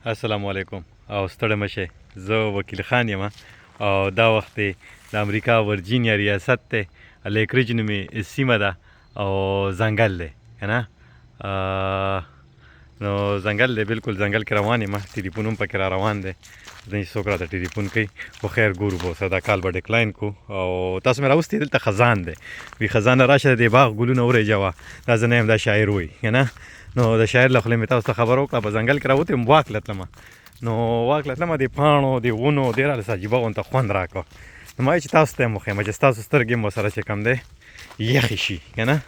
السلام علیکم او ستړی مشه. زه وکیل خان یم او دا وخت دی د امریکا ورجینیا ریاست دی، لیکریج نومې سیمه ده او ځنګل دی که نه. نو ځنګل دی، بالکل ځنګل کې روان یم. ټلیفون هم پکې را روان دی، نه څوک راته ټلیفون کوي. خو خیر ګورو به اوسه، دا کال به ډکلاین کو. او تاسو مې راوستي دلته خزان دی، وی خزانه راشه د باغ ګلونه ورېجوه. دا زه نه یم، دا شاعر وایي که نه. نو د شاعر له خولې مې تاسو ته خبر وکړه. په ځنګل کې راوتم، واک له تلمه. نو واک له تلمه، د پاڼو د ونو ډېر هلته عجیبه غونته خوند راکړه. نو ما وایي چې تاسو ته یې وښیم چې ستاسو سترګې هم ورسره چې کوم دی یخې شي که نه.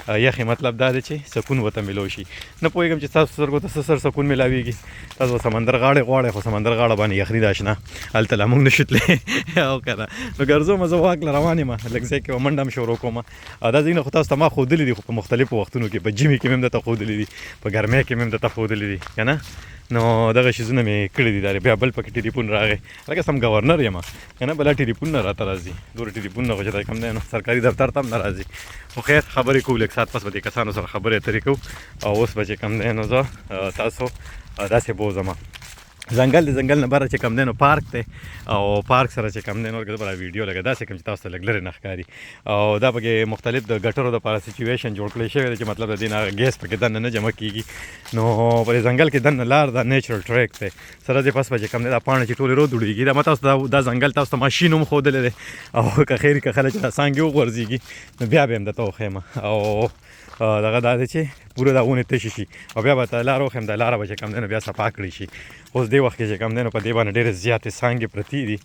یخې مطلب دا دی چې سکون ورته میلو شي. نه پوهېږم چې ستاسو سترګو ته څه سر سکون میلاویږي. تاسو به سمندر غاړې غواړئ، خو سمندر غاړه باندې یخني ده اشنا، هلته لا موږ نشو تللی او که نه. نو ګرځوم، زه واک له روان یم، لږ ځای کې به منډه هم شروع کوم. دا ځایونه خو تاسو ته ما ښودلي دي، خو په مختلفو وختونو کې، په ژمي کې مې هم درته ښودلي دي، په ګرمۍ کې مې هم درته ښودلي دي که نه. نو دغه شیزونه مې کړي دي. دا بیا بل پکې ټلیفون راغی، لکه سم ګورنر یم که نه، بله ټلیفون نه راته راځي. دومره ټلیفون نه خو چې دا کوم دی نو سرکاري دفتر ته هم نه راځي. خو خیر خبرې کوو، لږ ساعت پس به دې کسانو سره خبرې اترې کوو. او اوس به چې کوم دی نو زه تاسو داسې بوځم. ځنګل د ځنګل نه بره چې کوم دی نو پارک دی، او پارک سره چې کوم دی نو زه به دا ویډیو لکه داسې کوم چې تاسو ته لږ لرې نه ښکاري. او دا پکې مختلف د ګټرو دپاره سچویشن جوړ کړی شوی دی، چې مطلب د دې نه ګیس پکې دننه نه جمع کېږي. نو په دې ځنګل کې دننه لار دا نیچرل ټریک دی، سره دې پس به چې کوم دی دا پاڼې چې ټولې رودوړېږي. دا ما تاسو ته دا ځنګل تاسو ته ماشین هم ښودلی دی. او که خیر که خله چې دا څانګې وغورځېږي نو بیا به یې هم درته وښیم. او دغه دا دی چې پوره دا ونې تشې شي، او بیا به ته لاره وښیم. دا لاره به چې کوم دی نو بیا صفا کړی شي. اوس دې وخت کې چې کوم دی نو په دې باندې ډېرې زیاتې څانګې پرتې دي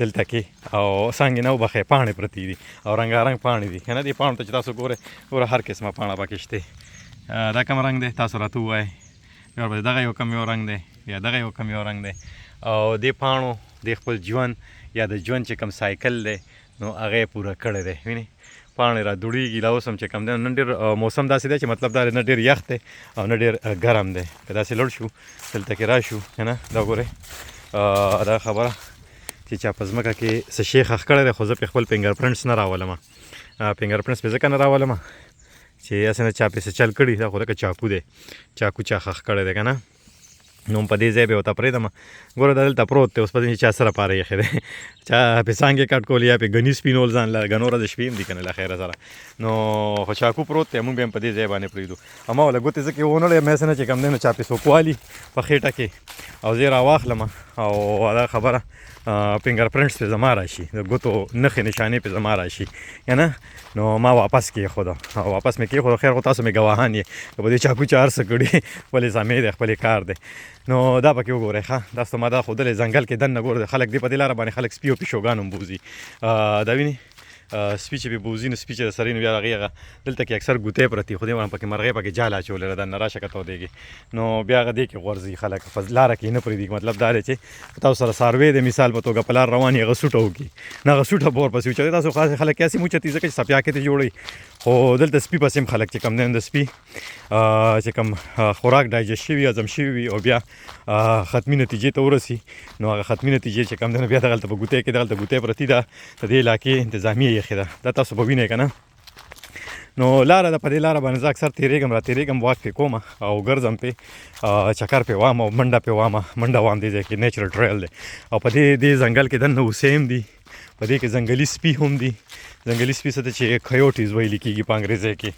دلته کې، او څانګې نه وبښئ، پاڼې پرتې دي او رنګارنګ پاڼې دي که نه. دې پاڼو ته چې تاسو ګورئ، ګوره هر قسمه پاڼه پکې شته. دا کوم رنګ دی تاسو راته ووایئ. بیا ورپسې دغه یو کم یو رنګ دی، یا دغه یو کم یو رنګ دی. او دې پاڼو د خپل ژوند یا د ژوند چې کوم سایکل دی نو هغه یې پوره کړی دی. وینئ پاڼې را دوړېږي. لا اوس هم چې کوم دی نن ډېر موسم داسې دی چې مطلب دا نه ډېر یخ دی او نه ډېر ګرم دی. که داسې لوړ شو دلته کې راشو که نه، دا ګورئ دا خبره چې چا په ځمکه کې څه شی ښخ کړی دی، خو زه پې خپل فنګر پرنټس نه راولم. فنګر پرنټس پې ځکه نه راولم چې هسې نه چا پې څه چل کړي. دا خو لکه چاقو دی، چاقو چا ښخ کړی دی که نه. نو په دې ځای به ورته پرېږدم. ګوره دا دلته پروت دی، اوس په دې چا سره پاره ایښی دی، چا پې څانګې کټ کول یا پې ګني سپینول ځان له ګنو ورځې شپې هم دي که نه له خیره سره. نو خو چاقو پروت دی، مونږ به هم په دې ځای باندې پرېږدو. او ما وله ګوتې ځکه ونه لرم هسې نه چې کوم دی نو چا پې څوک والي په خېټه کې او زه یې راواخلم او دا خبره فنګر پرنټس پې زما راشي، د ګوتو نښې نشانې پې زما راشي که نه. نو ما واپس کېښودو، او واپس مې کېښودو. خیر خو تاسو مې ګواهان یې که په دې چاقو چا هر څه کړي، خپلې زامې دی، خپلې کار دی. نو دا پکې وګورئ ښه، تاسو ته ما دا ښودلی ځنګل کې دننه ګوره خلک دی په دې لاره باندې خلک سپي او پیشوګان هم بوځي. دا وینئ سپي چې پې بوځي نو سپي چې د سرې نو بیا هغې هغه دلته کې اکثر ګوتې پرتې، خو دې باندې پکې مرغۍ پکې جال اچولې ده دننه راشه که تودېږي. نو بیا هغه دې کې غورځي خلک، په لاره کې یې نه پرېږدي. مطلب دا دی چې تاسو سره څاروی دی مثال په توګه په لار روان یې، هغه سوټه وکړي نو هغه سوټه به ورپسې اوچوي. تاسو خاص خلک یاسې موچتي ځکه چې څپیا کې ترې جوړوي، خو دلته سپي پسې هم خلک چې کوم دی د سپي چې کوم خوراک ډایجست شوي هضم شوي وي او بیا ختمي نتیجې ته ورسي، نو هغه ختمي نتیجې چې کوم دی نو بیا دغلته په ګوتۍ کې دغلته ګوتۍ پرتې ده، د دې علاقې انتظامیه یې ایښې ده. دا تاسو به وینئ که نه. نو لاره ده، په دې لاره باندې زه اکثر تېرېږم را تېرېږم، واک پې کوم او ګرځم پې، چکر پې وام او منډه پې وام، منډه وام دې ځای کې نیچرل ټریل دی. او په دې ځنګل کې دننه اوسې هم دي، په دې کې ځنګلي سپي هم دي. ځنګلي سپي څه ته چې کیوټیز ویلي کېږي په انګریزۍ کې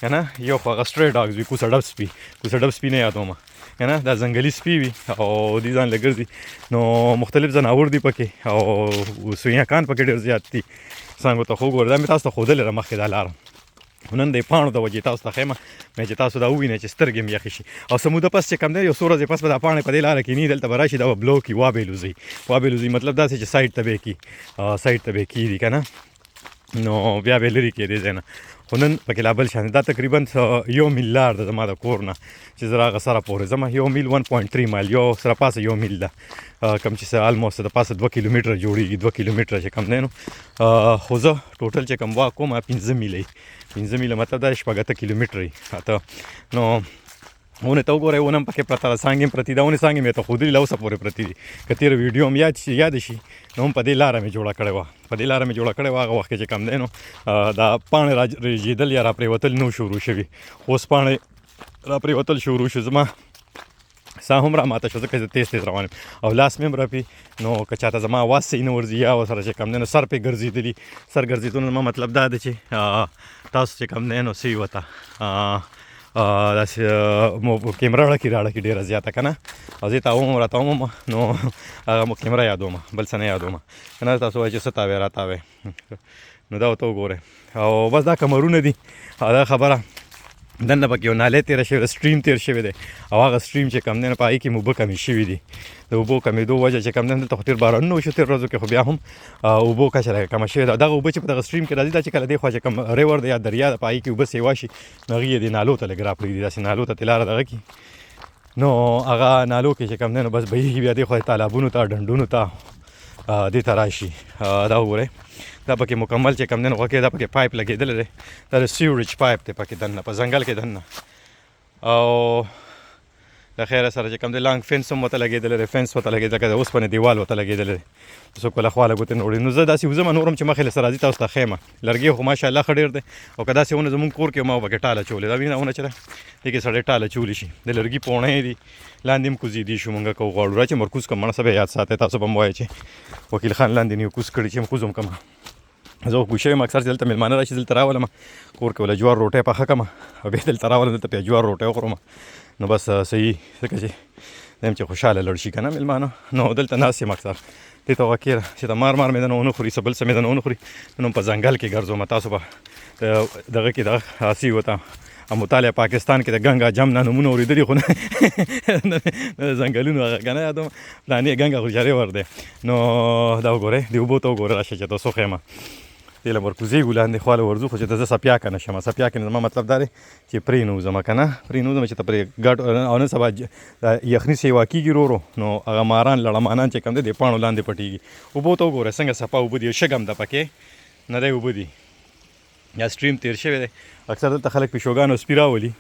که نه. یو خو هغه سټری ډاګز وي، کوسه ډب سپي، کوسه ډب سپي نه یادوم که نه. دا ځنګلي سپي وي او دوی ځان له ګرځي. نو مختلف ځناور دي پکې او سویاکان پکې ډېر زیات دي. څانګو ته خو وګوره، دا مې تاسو ته ښودلې ده مخکې دا لاره. نن د پاڼو د وجې تاسو ته ښیم چې تاسو دا ووینئ چې سترګې مې یخې شي. او څه موده پس چې کوم دی یو څو ورځې پس به دا پاڼې په دې لاره کې نه دلته به راشي، دا به بلو کړي، وابېلوځي. وابېلوځي مطلب داسې چې سایډ ته به یې کړي، سایډ ته به یې کېږدي که نه. نو بیا به یې لرې کړي دې ځای نه. خو نن پکې لا بل شان دا تقریبا 1 میل لار ده زما د کور نه چې زه راغه سره پورې ځم. 1 میل 1.3 مایل، یو سره پاسه 1 میل ده، کوم چې آلموست د پاسه 2 کیلومتره جوړېږي. 2 کیلومتره چې کوم دی نو، خو زه ټوټل چې کوم واک کوم 15 میله، 15 میله مطلب دا 8 کیلومتره اته. نو ونې ته وګورئ، ونه هم پکې پرته ده، څانګې هم پرتې ده. ونې څانګې مې ته ښودلي له اوسه پورې پرتې دي. که تېره ویډیو هم یاد شي نو هم په دې لاره مې جوړه کړې وه، په دې لاره مې جوړه کړې وه. هغه وخت کې چې کوم دی نو دا پاڼې را رژېدل یا را پرېوتل نو شروع شوي، اوس پاڼې را پرېوتل شروع شو. زما ساه هم را ماته شو ځکه زه تیز تیز روان یم او لاس مې هم رپي نو که چاته زما اواز صحیح نه ورځي یا ورسره چې کوم دی نو سر پرې ګرځېدلي سر ګرځېدلو زما مطلب دا دی چې تاسو چې کوم دی نو صحیح ورته داسې مو کیمره راړه کې ډېره زیاته که نه او زه یې تاوم راته ومم نو هغه مو کیمره یادومه بل څه نه یادومه که نه تاسو وایئ چې څه تاوې را تاوې نو دا ورته وګورئ او بس دا کمرونه دي دا خبره دننه پکې یو نالی تېره شوې ده سټریم تېر شوی دی او هغه سټریم چې کوم دی نو په هغې کې مو اوبه کمې شوي دي د اوبو کمېدو وجه چې کوم دی دلته خو تېر بارانونه وشو تېر ورځو کې خو بیا هم اوبو کچه لږه کمه شوې ده دغه اوبه چې په دغه سټریم کې راځي دا چې کله دې خوا چې کوم ریور دی یا دریا ده په هغې کې اوبه سیوا شي نو هغې یې دې نالو ته لږ راپرېږدي داسې نالو ته لاره دغه کړي نو هغه نالو کې چې کوم دی نو بس بهېږي بیا دې خوا تالابونو ته ډنډونو ته دې ته راشي دا وګورئ دا پکې مکمل چې کوم دی نو غوږ کې دا پکې پایپ لګېدلی دی دا د سیوریج پایپ دی پکې دننه په ځنګل کې دننه او له خیره سره چې کوم دی لانګ فینس هم ورته لګېدلی دی فینس ورته لګېدلی لکه د اوسپنې دیوال ورته لګېدلی دی څوک له خوا له ګوتې نه وړي نو زه داسې وځم نور هم چې مخې له سره راځي تاسو ته ښیم لرګي خو ماشاءالله ښه ډېر دی او که داسې ونه زمونږ کور کې ما پکې ټاله چولې دا وینه ونه چې ده دې کې سړی ټاله چولی شي د لرګي پوڼې دي لاندې هم کوزېدي شو مونږ که وغواړو را چې مرکوز کړم مړه څه به یاد ساتئ تاسو به هم وایئ چې وکیل خان لاندې نیو کوز کړي چې هم کوز هم کړم زه خو ګوښه یم اکثر چې دلته مېلمانه راشي دلته راولم کور کې وله جوار روټۍ پخه کړم او بیا دلته راولم دلته بیا جوار روټۍ وخورم نو بس صحیح ځکه چې وایم چې خوشحاله لړ شي که نه مېلمانه نو دلته ناست یم اکثر دې ته وکېره چې د مار مې دنه ونه خوري څه بل څه مې دنه ونه خوري نو په ځنګل کې ګرځوم تاسو به دغه کې دغه هسي وته مطالعه پاکستان کې د ګنګا جمنا نومونه اورېدلي خو نه د ځنګلونو هغه که نه یادوم پلانې ګنګا خو ژرې ور دی نو دا وګورئ د اوبو ته وګورئ راشه چې تاسو ښیمه دې له ورکوزېږو لاندې خوا له ورځو خو چې ته زه سپیاکه نه شم سپیاکه نه زما مطلب دا دی چې پرېنوځم که نه پرېنوځم چې ته پرې ګډ او نن سبا یخني سیوا کېږي ورو نو هغه ماران لړمانان چې کوم دی د پاڼو لاندې پټېږي اوبو ته وګوره څنګه صفا اوبه دي شګم ده پکې نه دی اوبه دي یا سټریم تېر شوی دی اکثر دلته خلک پیشوګانو سپي راولي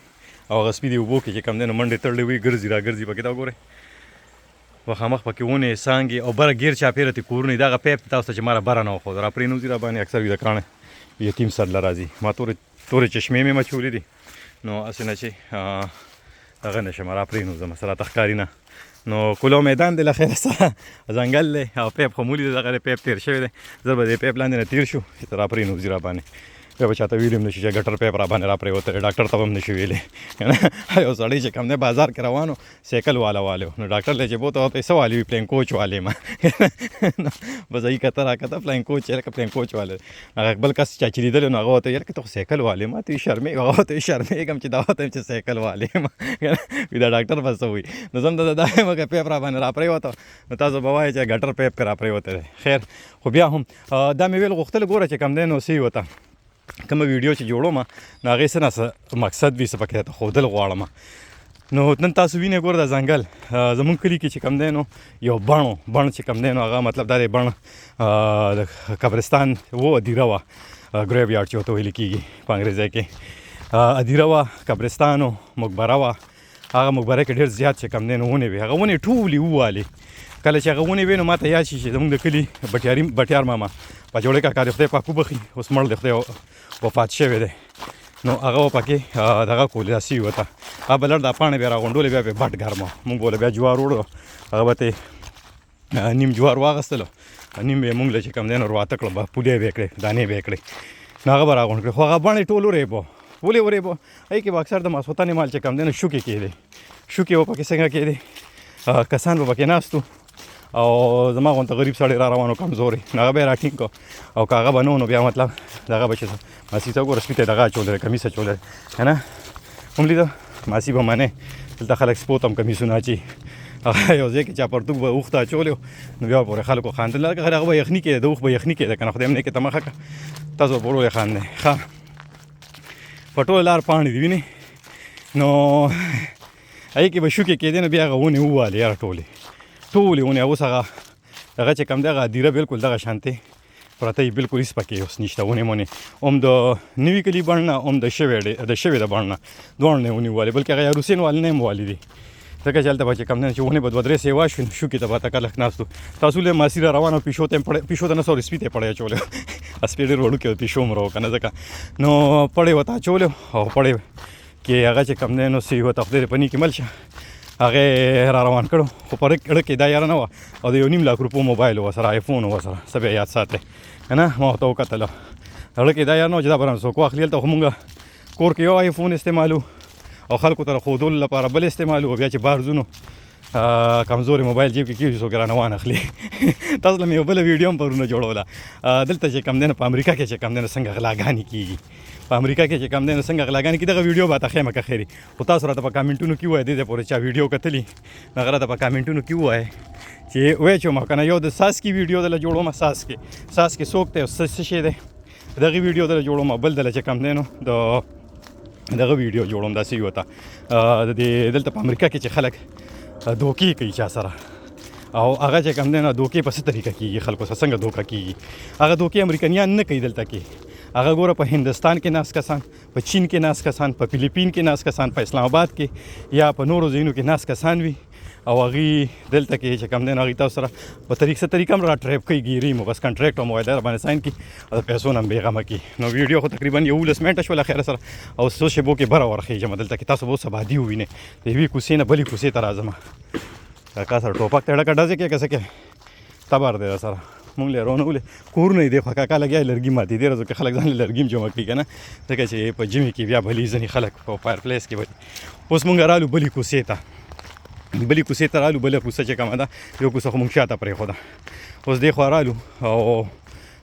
او هغه سپي دي اوبو کې چې کوم دی نو منډې تړلې وي ګرځي را ګرځي پکې دا وګورئ مخامخ پکې ونې څانګې او بره ګیر چاپېره تې کورونه دي دغه پیپ تاسو ته چې ما را بره نه وښود را پرېنوځي را باندې اکثر وي د کاڼه یتیم سر له راځي ما تورې چشمې مې مچولې دي نو هسې نه چې دغه نه شم را پرېنوځم څه راته ښکاري نه نو کلو میدان دی له خیره سره ځنګل دی او پیپ خو مولي دی دغه پیپ تېر شوی دی زه به دې پیپ لاندې نه تېر شو چې ته را پرېنوځي را باندې بیا به چاته ویلي هم نه شي چې ګټر پیپ را باندې را پرېوتی دی ډاکټر ته به هم نه شي ویلی یو سړی چې کوم دی بازار کې روان و سایکل والا والو نو ډاکټر لی چې بوته ورته څه والي وي پلین کوچ والې ما بس هغې کته را کته پلین کوچ لکه پلین کوچ والے هغه بل کس چا چې لیدلی نو هغه ورته یاره که ته خو سایکل والې ما ته وي شرمېږم هغه ورته وي شرمېږم چې دا ورته یم چې سایکل والې ما وي دا ډاکټر به څه وایي نو زه هم ته دا یم که پیپ را باندې را پرېوته نو تاسو به وایئ چې ګټر پیپ پې را پرېوتی دی خیر خو بیا هم دا مې ویل غوښتل ګوره چې کوم دی نو څه وته کومه ویډیو چې جوړوم نو هغې څه نه څه مقصد وي څه پکې درته ښودل غواړم نو نن تاسو وینئ ګوره دا ځنګل زمونږ کلي کې چې کوم دی نو یو بڼ چې کوم دی نو هغه مطلب دا دی بڼ د قبرستان و ادیره وه ګریو یارډ چې ورته ویل کېږي په انګریزۍ کې ادیره وه قبرستان و مقبره وه هغه مقبره کې ډېر زیات چې کوم دی نو ونې وې هغه ونې ټولې ووالې کله چې هغه ونې وې نو ما ته یاد شي چې زموږ د کلي بټیار ماما په جوړې کاکا د خدای پاک وبخي اوس مړ د خدای وفات شوی دی نو هغه به پکې دغه کولې دا سوي ورته هغه به لړ دا پاڼې بیا راغونډولې بیا به بټ ګرمه مونږ به بیا جوار وړو هغه به ته نیم جوار واغستلو نیم به یې مونږ له چې کوم دی نو ورواته کړو به پولې به یې کړې دانې به یې کړې نو هغه به راغونډ کړې خو هغه بڼې ټول ورېبو ولې ورېبو هغې کې به اکثر د ماسخوتنې مال چې کوم دی نو شوکې کېدې شوکې به پکې څنګه کېدې کسان به پکې ناست او زما غونته غریب سړی را روانو کمزورې نو هغه به یې راټینګ کړو او که هغه به نه نو بیا مطلب دغه به چې ماسي ته وګوره سپي ته دغه اچولی کمیس اچولی که نه هم لیده ماسي به منې دلته خلک سپو ته هم کمیسونه اچي هغه یو ځای کې چا پرتوګ به اوښ ته اچولی نو بیا پورې خلکو خاندل لکه هغه به یخني کېده د اوښ به یخني کېده که نه خدای هم نه کښې ته مخه کړه تاسو به ورولې خاندئ ښه په ټوله لار پاڼې دي وینې نو هغې کې به شوکې کېدې نو بیا هغه ونې ووالې یاره ټولې ونې اوس هغه چې کوم دی هغه ادیره بالکل دغه شانتې پرته یې بالکل هېڅ پکې اوس نشته ونې مونې هم د نوي کلي بڼ نه هم د شوې د بڼ نه دواړه نه ونې والې بلکې هغه روسین والې نه هم والې دي ځکه چې هلته به چې کوم دی چې ونې به دوه درې سیوا شوې شوکې ته به هلته کلک ناست وو تاسو له ماسي را روان او پیشو ته نه سوري سپي ته یې پړی اچولی سپي ډېر وړوکی و پیشو هم را و که نه ځکه نو پړی ورته اچولی او پړی کې هغه چې کوم دی نو څه ورته خدای دې په نیکې مل شه هغه را روان کړو خو په اړه کې دا یاره نه وه او د 1.5 لک روپو موبایل و سره آیفون و سره څه بیا یاد ساتئ که نه ما ورته وکتله اړه کې دا یاره نه و چې دا به رانه څوک واخلي هلته خو مونږ کور کې یو آیفون استعمالو او خلکو ته ښودلو لپاره بل استعمالو بیا چې بهر ځو کمزوري موبایل جیب کې کېږي څوک رانه وانخلي تاسو له مې یو بله ویډیو هم پرونه جوړوله دلته چې کم دی نه په امریکا کې چې کم دی نه څنګه غلاګانې کېږي په امریکا کې چې کم دی نه څنګه غلاګانې کېږي دغه ویډیو به ته خیمه که خیري خو تاسو راته په کامنټونو کې ووایه دې ځای پورې چا ویډیو کتلي هغه راته په کامنټونو کې ووایه چې وایي چې ما که نه یو د ساسکي ویډیو دله جوړوم ساسکي څوک دی او څه شی دی دغه ویډیو دله جوړوم بل دله چې کم دی نو دغه ویډیو جوړوم داسې یو ته د دې دلته په امریکا کې چې خلک دوکې کوي چا سره او هغه چې کوم دی نه دوکې په څه طریقه کېږي خلکو سره څنګه دوکه کېږي هغه دوکې امریکایان نه کوي دلته کې هغه ګوره په هندوستان کې ناست کسان په چین کې ناست کسان په فلیپین کې ناست کسان په اسلام آباد کې یا په نورو ځایونو کې ناست کسان وي او هغوی دلته کې چې کوم دی نو هغوی تاسو سره په څه طریقه هم را ټریپ کوي ګیري مو بس کنټریکټ او موبایل باندې ساین کړي او د پیسو نه هم بېغمه کړي نو ویډیو خو تقریبا 11 منټه شوله خیره سره او څو شیبو کې بره ورخېږم دلته کې تاسو به اوس آبادي ووینئ د یوې کوڅې نه بلې کوڅې ته راځم کاکا سره ټوپک ته ډکه ډزې کې که څه کې تبر دی سره مونږ له رونه ولې کورونه یې دی خو کاکا لګیا لرګي ماتې دې ورځو کې خلک ځان له لرګي هم جمع کړي که نه ځکه چې په ژمي کې بیا بلي ځینې خلک په فایر پلیس کې بلي اوس مونږ رالو بلې کوڅې ته بلې کوڅې ته رالو بله کوڅه چې کومه ده یو کوڅه خو مونږ شاته پرېښوده اوس دې خوا رالو او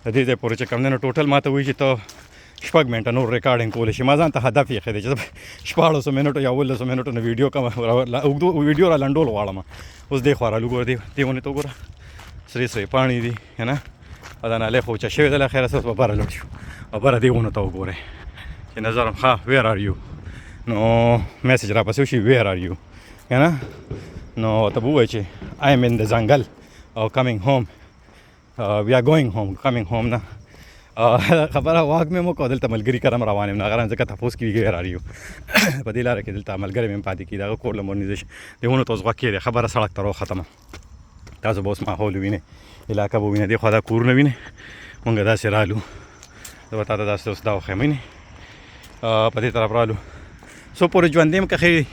د دې ځای پورې چې کوم دی نو ټوټل ما ته وایي چې ته 6 منټه نور ریکارډینګ کولی شي ما ځان ته هدف یې ایښی دی چې 1400 منټو یا 1500 منټو نه ویډیو کوم اوږدو ویډیو را لنډول غواړم اوس دې خوا رالو ګوره دې ونې ته وګوره سرې سرې پاڼې دي که نه او دا نالۍ خو اوچه شوې ده له خیره څه به بره لوټ شو او بره دې ونو ته وګورئ چې نظر ښه ویر آر یو نو میسج راپسې وشي ویر آر یو که نه نو ته به ووایي چې آی ایم ان د ځنګل او کمینګ هوم وی آر ګوینګ هوم کمینګ هوم نه خبره واک مې مو کو دلته ملګري کرم روان یم هغه ځکه تپوس کېږي ویر آر یو په دې لاره کې دلته ملګری مې پاتې کېږي دغه کور له مور نږدې د ونو ته اوس غوږ کېږي خبره سړک ته راوختمه تاسو به اوس ماحول وینئ علاقه به وینئ دې خوا دا کورونه وینئ مونږ داسې رالو زه به تا ته داسې اوس دا وښیم وینئ په دې طرف رالو څو پورې ژوندی یم که ښې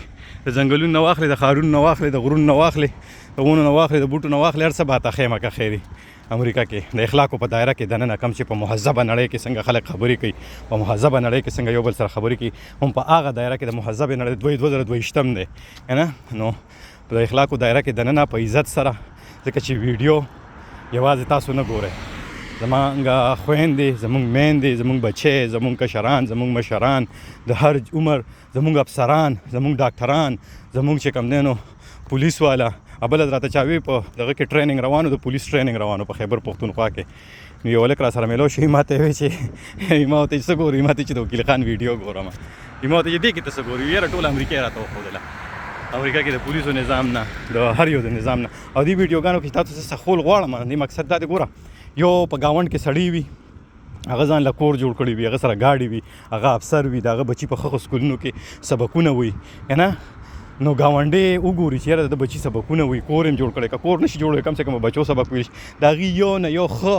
د ځنګلونو نه واخلې د ښارونو نه واخلې د غرونو نه واخلې د ونو نه واخلې د بوټو نه واخلې هر څه به ته ښیمه که خیري امریکا کې د اخلاقو په دایره کې دننه کم چې په مهذبه نړۍ کې څنګه خلک خبرې کوي په مهذبه نړۍ کې څنګه یو بل سره خبرې کوي هم په هغه دایره کې د مهذبې نړۍ 2022 دی که نه نو په د اخلاقو دایره کې دننه په عزت سره ځکه چې ویډیو یوازې تاسو نه ګورئ زمونږ خویندې زمونږ میندې زمونږ بچې زمونږ کشران زمونږ مشران د هر عمر زمونږ افسران زمونږ ډاکټران زمونږ چې کوم دی نو پولیس والا بله راته چا وی په دغه کې ټریننګ روانو د پولیس ټریننګ روانو په خیبر پښتونخوا کې نو یو هلک را سره میلاو شو ما ته وی چې ما ورته څه ګورې ما ته چې د وکیل خان ویډیو ګورم ما ورته چې دې کې ته څه ګورې یاره ټول امریکا یې راته وښودله امریکا کې د پولیسو نظام نه د هر یو د نظام نه او دې ویډیوګانو کې تاسو څه خول غواړم دې مقصد دا دی ګوره یو په ګاونډ کې سړی وي هغه ځان له کور جوړ کړی وي هغه سره ګاډي وي هغه افسر وي د هغه بچي په ښه سکولونو کې سبقونه وي که نه نو ګاونډی وګوري چې یاره د بچي سبقونه وي کور یې جوړ کړی که کور نشي جوړ کم سے کم بچو سبق ویلی شي د هغې یو نه یو ښه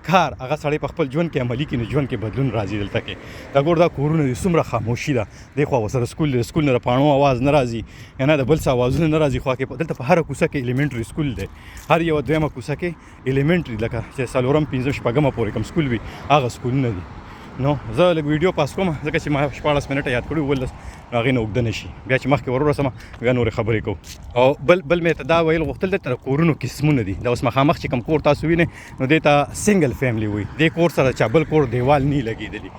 کار هغه سړی په خپل ژوند کې عملي کړي نو ژوند کې بدلون راځي دلته کې دا ګور دا کورونه دي څومره خاموشي ده دې خوا ورسره سکول دی سکول نه د پاڼو اواز نه راځي یا نه د بل څه اوازونه نه راځي خوا کې دلته په هره کوڅه کې ایلیمنټري سکول دی هر یوه دویمه کوڅه کې ایلیمنټري لکه چې څلورم پنځم شپږمه پورې کوم سکول وي هغه سکولونه دي نو زه لږ ویډیو پاس کوم ځکه چې ما 14 منټه یاد کړي 15 هغې نه اوږده نه شي بیا چې مخکې ور ورسمه بیا نورې خبرې کوو او بل مې ته دا ویل غوښتل دلته د کورونو قسمونه دي دا اوس مخامخ چې کوم کور تاسو وینئ نو دې ته سنګل فیملی وي دې کور سره چا بل کور دیوال نه لګېدلي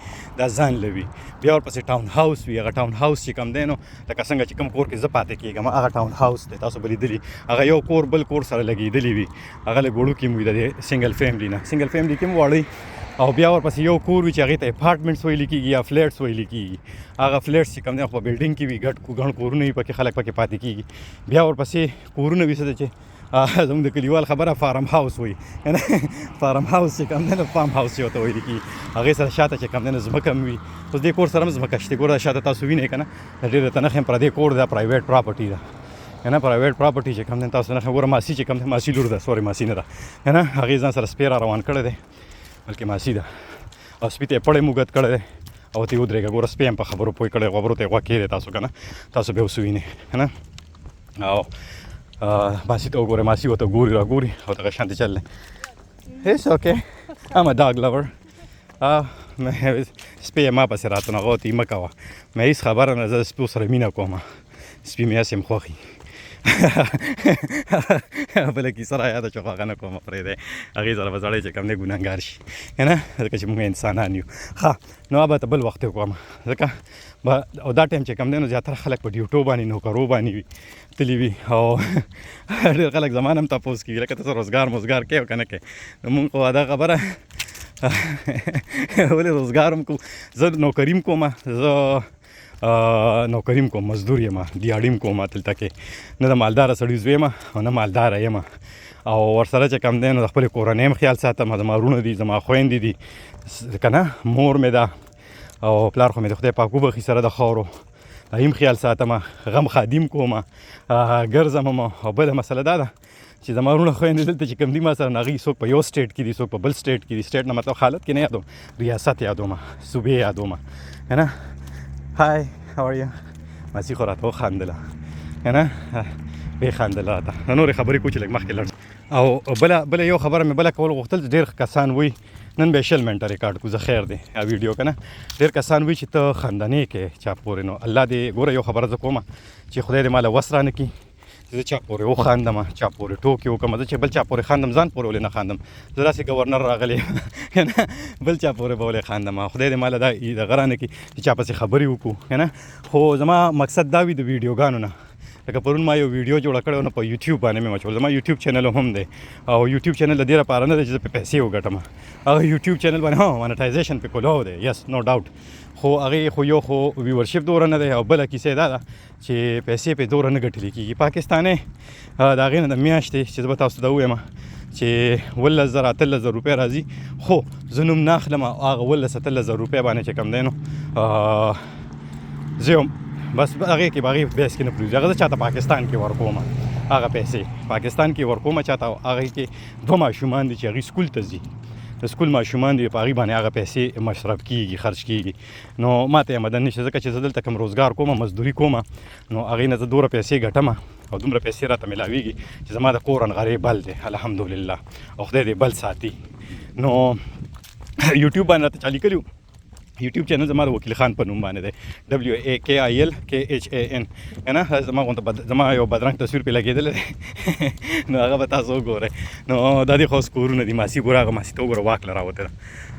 دا ځان له وي بیا ورپسې ټاون هاوس وي هغه ټاون هاوس چې کوم دی نو لکه څنګه چې کوم کور کې زه پاتې کېږم هغه ټاون هاوس دی تاسو به لیدلي هغه یو کور بل کور سره لګېدلي وي هغه لږ وړوکي هم وي د سنګل فیملی نه سنګل فیملی کې هم واړئ او بیا ورپسې یو کور وي چې هغې ته اپارټمنټس ویلي کېږي یا فلیټس ویلي کېږي هغه فلیټس چې کوم دی په بلډینګ کې وي ګڼ کورونه وي پکې خلک پکې پاتې کېږي بیا ورپسې کورونه وي څه ده چې زموږ د کلیوال خبره فارم هاوس وي فارم هاوس چې کوم دی نو فارم هاوس چې ورته ویلي کېږي هغې سره شاته چې کوم دی نو ځمکه هم وي اوس دې کور سره هم ځمکه شته ګوره شاته تاسو وینئ که نه د ډېر درته نښې پردې کور دا پرایویټ پراپرټي ده که نه پرایویټ پراپرټي چې کوم دی تاسو نښې ګوره ماسي چې کوم دی ماسي لور ده سوري ماسي نه ده که نه هغې ځان سره سپی را روان کړی دی بلکې ماسي ده او سپي ته یې پړی موږت کړی دی او ته یې ودرېږه ګوره سپی هم په خبرو پوه کړی خبرو ته یې غوږ کېدی تاسو که نه تاسو بیا اوس وینئ که نه او ماسي ته وګوره، ماسي ورته ګوري راګوري او دغه شانتې چل دی. It's okay. I'm a dog lover. سپی یې ما پسې راته نو هغه ورته یې مه کوه. مې هېڅ خبره نه، زه سپیو سره مینه کوم، سپي مې هسې م خوښي. بله کیسه را یاده شوه خو هغه نه کومه، پرېږدی، هغې سره به سړی چې کوم دی ګنهګار شي که نه، ځکه چې موږ انسانان یو. ښه نو به ته بل وخت وکړم، ځکه به او دا ټایم چې کوم دی نو زیاتره خلک په ډیوټو باندې نوکرو باندې وي تللي وي، او ډېر خلک زما نه هم تپوس کوي لکه تاسو روزګار موزګار کوې او که نه کوې. نو مونږ خو دا خبره ولې روزګار هم کوو، زه نوکري هم کوم، زه نوکري هم کوم، مزدور یم، دیاړي هم کوم دلته کې، نه د مالداره سړي زوی یم او نه مالداره یم، او ورسره چې کوم دی نو د خپلې کورنۍ هم خیال ساتم، زما وروڼه دي، زما خویندې دي که نه، مور مې ده او پلار خو مې د خدای پاک وبخي سره د خاورو، د هغې هم خیال ساتم، غم خادي هم کوم، ګرځم هم. او بله مسله دا ده چې زما وروڼه خویندې دلته چې کوم دي ما سره، نو هغوی څوک په یو سټیټ کې دي، څوک په بل سټیټ کې دي. سټیټ نه مطلب حالت کې نه یادوم، ریاست یادوم، صوبې یادوم که نه. هاي how are you؟ ماسي خو راته وخندله که نه، ویې خندله راته. نو نورې خبرې کوو چې لږ مخکې لاړ. او بله یو خبره مې بله کول غوښتل، ډېر کسان وایي نن به 20 منټه ریکارډ کړو، زه خیر دی ویډیو که نه. ډېر کسان وایي چې ته خندنې کې چا پورې، نو الله دې ګوره یو خبره زه کوم چې خدای دې ماله وس رانه کړي چې زه چا پورې وخاندم، چا پورې ټوکې وکړم. زه چې بل چا پورې خاندم ځان پورې ولې نه خاندم، زه داسې ګورنر راغلی که نه، بل چا پورې به ولې خاندم. خدای دې ماله دغه رانه کړي چې چا پسې خبرې وکړو که نه. خو زما مقصد دا وي د ویډیوګانو نه، لکه پرون ما یو ویډیو جوړه کړې وه نو په یوټیوب باندې مې اچول. زما یوټیوب چینل هم دی، او یوټیوب چینل د دې لپاره نه دی چې زه پې پیسې وګټم، هغه یوټیوب چینل باندې مانیټایزیشن پې کولو دی، یس نو ډاوټ، خو هغې خو یو خو ویورشپ دوره نه دی، او بله کیسه دا ده چې پیسې پې دوره نه ګټلې کېږي. پاکستانۍ د هغې نه د میاشتې چې زه به تاسو ته ووایم چې 17,000 18,000 روپۍ راځي، خو زه نوم نه اخلم، هغه 17,000 روپۍ باندې چې کوم دی نو زه بس هغې کې به هغې بیس کې نه پرېږدي، هغه زه چاته پاکستان کې ورکوم، هغه پیسې پاکستان کې ورکوم چاته، هغې کې 2 ماشومان دي چې هغوی سکول ته ځي، د سکول ماشومان دي، په هغې باندې هغه پیسې مصرف کېږي، خرج کېږي. نو ما ته یې مدن نشته، ځکه چې زه دلته کوم روزګار کوم، مزدوري کوم، نو هغې نه زه دومره پیسې ګټم او دومره پیسې راته میلاویږي چې زما د کور انغرې بل دی الحمدلله، او خدای دې بل ساتي. نو یوټیوب باندې راته چالي کړي یوټیوب چینل زما د وکیل خان په نوم باندې دی، WAKILKHAN که نه. زما غونته زما یو بدرنګ تصویر پې لګېدلی دی نو هغه به تاسو وګورئ. نو دا دې خو اوس کورونه دي، ماسي ګوره، هغه ماسي ته وګوره واک له راوتې ده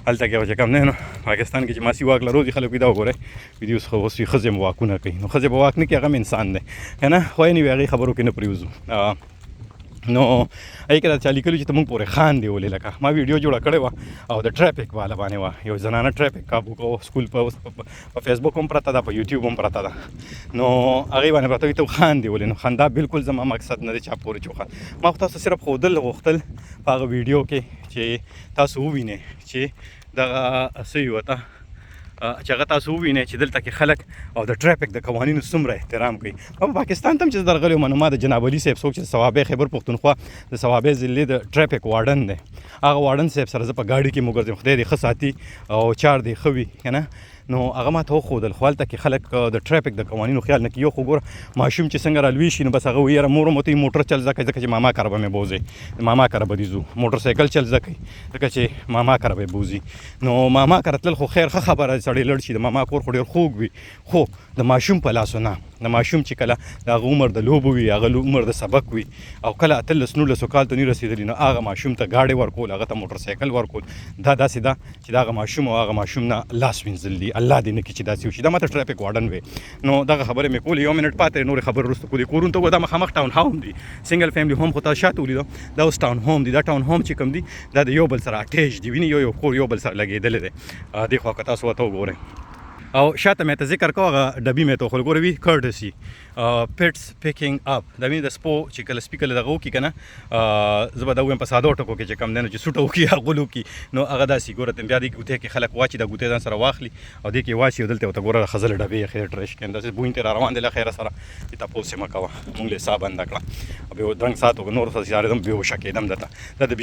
هلته کې چې کوم دی نو پاکستان کې چې ماسي واک له روزي خلک وي، دا وګورئ ویډیوز خو اوس ښځې هم واکونه کوي، نو ښځې به واک نه کوي، هغه هم انسان دی که نه. خو یې نه وي هغې خبرو کې نه پرېوځو. نو هغې کې راته چا لیکلي چې ته مونږ پورې خاندې ولې، لکه ما ویډیو جوړه کړې وه او د ټریفک والا باندې وه، یو زنانه ټریفک کابو کوو، سکول په فیسبوک هم پرته ده، په یوټیوب هم پرته ده، نو هغې باندې راته وایي ته خاندې ولې. نو خندا بالکل زما مقصد نه دی چا پورې چې وخاند. ما خو تاسو صرف ښودل غوښتل په هغه ویډیو کې چې تاسو ووینئ چې دغه څه وي ورته چې هغه تاسو ووینئ چې دلته کې خلک او د ټریفک د قوانینو څومره احترام کوي. په پاکستان ته هم چې درغلی وم نو ما د جناب علي صاحب څوک چې صوابۍ خیبر پښتونخوا د صوابۍ ضلعې د ټریفک وارډن دی، هغه وارډن صاحب سره زه په ګاډي کې مو ګرځم، خدای دې ښه ساتي او چار دې ښه وي که نه. نو هغه ما ته وښودل، خو هلته کې خلک د ټریفک د قوانینو خیال نه کوي. یو خو ګوره ماشوم چې څنګه رالوی شي نو بس هغه وایي یاره مور مو ته موټر چل زده کوي، ځکه چې ماما کره به مې بوځئ، ماما کره به دې ځو، موټر سایکل چل زده کوي ځکه چې ماما کره به یې بوځي. نو ماما کره تلل خو خیر ښه خبره ده، سړی لړ شي، د ماما کور خو ډېر خوږ وي، خو د ماشوم په لاسو نه. د ماشوم چې کله د هغه عمر د لوبو وي، هغه عمر د سبق وي، او کله 18-19 کال ته نه رسېدلي، نو هغه ماشوم ته ګاډۍ ورکول، هغه ته موټر سایکل ورکول، دا داسې ده چې د هغه ماشوم او هغه ماشوم نه لاس وینځل دي. الله دې نه کړي چې داسې وشي. دا ماته ټریفک وارډن وی. نو دغه خبرې مې کولې، 1 منټ پاتې نورې خبرې وروسته کولې. کورونو ته دا مخامخ ټاون هوم دی، سنګل فیملی هوم خو تاسو شاته ولیدو، دا اوس ټاون هوم دی. دا ټاون هوم چې کوم دی دا د یو بل سره اټیچ دی، ویني یو کور یو بل سره لګېدلی دی. دې خوا که تاسو ورته وګورئ او شاته مې ته ذکر کوه، هغه ډبي مې ته وښول، ګوره وي کورټسي پټس پیکینګ اپ، دا ویني د سپو چې کله سپي کله دغه وکړي که نه، زه به دا ووایم په ساده ټکو کې چې کوم دی نو چې سوټه وکړي یا غول وکړي، نو هغه داسې ګوره بیا دې ګوتې کې خلک واچي، دا ګوتې ځان سره واخلي او دې کې واچي، او دلته ورته ګوره ښځله ډبې یې خیر ټرش کړي، داسې بوین ته را روان دی له خیره سره، چې تپوس یې مه کوه، مونږ یې ساه بنده کړه او بې درنګ ساعت وکړه، نور څه چې اړېدم بېهوشه کېدم. دا د